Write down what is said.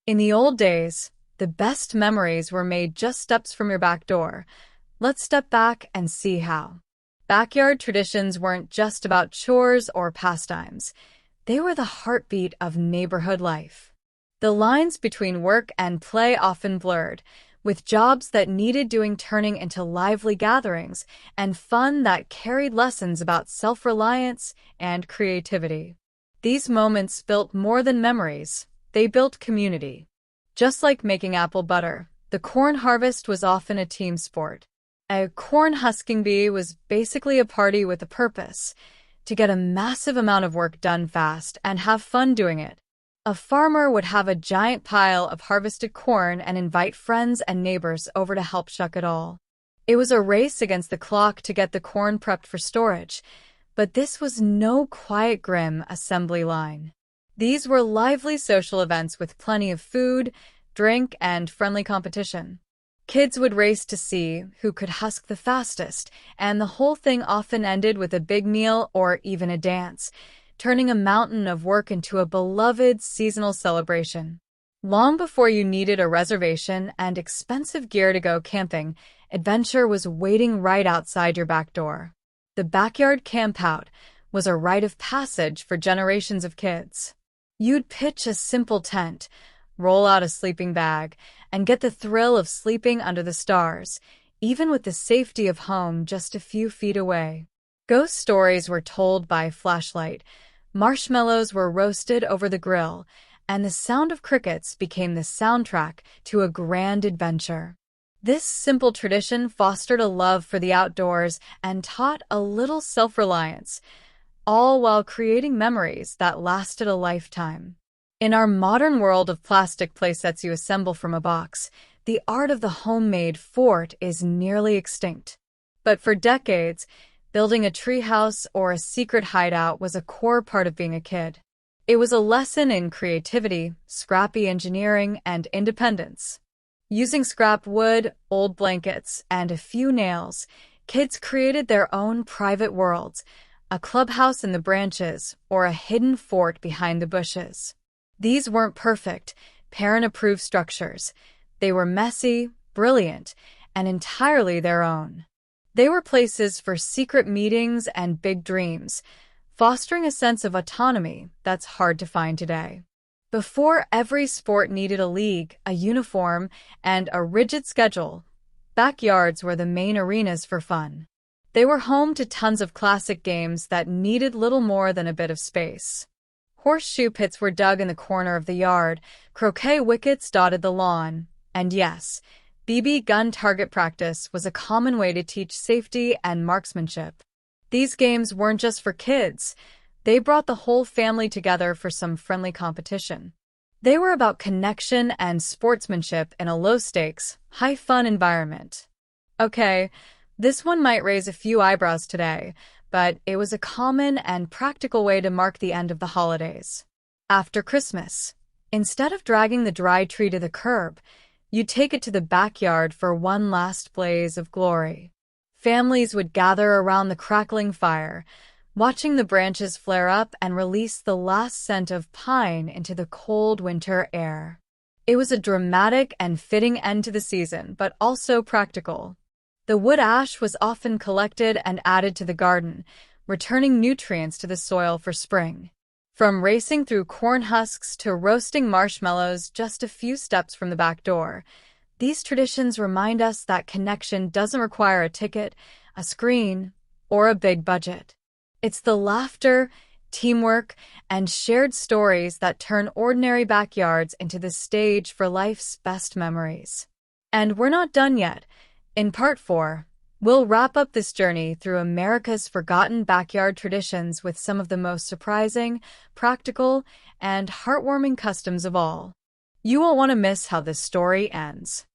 In the old days, the best memories were made just steps from your back door. Let's step back and see how. Backyard traditions weren't just about chores or pastimes. They were the heartbeat of neighborhood life. The lines between work and play often blurred, with jobs that needed doing turning into lively gatherings and fun that carried lessons about self-reliance and creativity. These moments built more than memories. They built community. Just like making apple butter, the corn harvest was often a team sport. A corn husking bee was basically a party with a purpose, to get a massive amount of work done fast and have fun doing it. A farmer would have a giant pile of harvested corn and invite friends and neighbors over to help shuck it all. It was a race against the clock to get the corn prepped for storage, but this was no quiet, grim assembly line. These were lively social events with plenty of food, drink, and friendly competition. Kids would race to see who could husk the fastest, and the whole thing often ended with a big meal or even a dance, turning a mountain of work into a beloved seasonal celebration. Long before you needed a reservation and expensive gear to go camping, adventure was waiting right outside your back door. The backyard campout was a rite of passage for generations of kids. You'd pitch a simple tent, roll out a sleeping bag, and get the thrill of sleeping under the stars, even with the safety of home just a few feet away. Ghost stories were told by flashlight, marshmallows were roasted over the grill, and the sound of crickets became the soundtrack to a grand adventure. This simple tradition fostered a love for the outdoors and taught a little self-reliance, all while creating memories that lasted a lifetime. In our modern world of plastic playsets you assemble from a box, the art of the homemade fort is nearly extinct. But for decades, building a treehouse or a secret hideout was a core part of being a kid. It was a lesson in creativity, scrappy engineering, and independence. Using scrap wood, old blankets, and a few nails, kids created their own private worlds, a clubhouse in the branches, or a hidden fort behind the bushes. These weren't perfect, parent-approved structures. They were messy, brilliant, and entirely their own. They were places for secret meetings and big dreams, fostering a sense of autonomy that's hard to find today. Before every sport needed a league, a uniform, and a rigid schedule, backyards were the main arenas for fun. They were home to tons of classic games that needed little more than a bit of space. Horseshoe pits were dug in the corner of the yard, croquet wickets dotted the lawn, and yes, BB gun target practice was a common way to teach safety and marksmanship. These games weren't just for kids. They brought the whole family together for some friendly competition. They were about connection and sportsmanship in a low-stakes, high-fun environment. Okay, this one might raise a few eyebrows today, but it was a common and practical way to mark the end of the holidays. After Christmas, instead of dragging the dry tree to the curb, you'd take it to the backyard for one last blaze of glory. Families would gather around the crackling fire, watching the branches flare up and release the last scent of pine into the cold winter air. It was a dramatic and fitting end to the season, but also practical. The wood ash was often collected and added to the garden, returning nutrients to the soil for spring. From racing through corn husks to roasting marshmallows just a few steps from the back door, these traditions remind us that connection doesn't require a ticket, a screen, or a big budget. It's the laughter, teamwork, and shared stories that turn ordinary backyards into the stage for life's best memories. And we're not done yet. In Part 4, we'll wrap up this journey through America's forgotten backyard traditions with some of the most surprising, practical, and heartwarming customs of all. You won't want to miss how this story ends.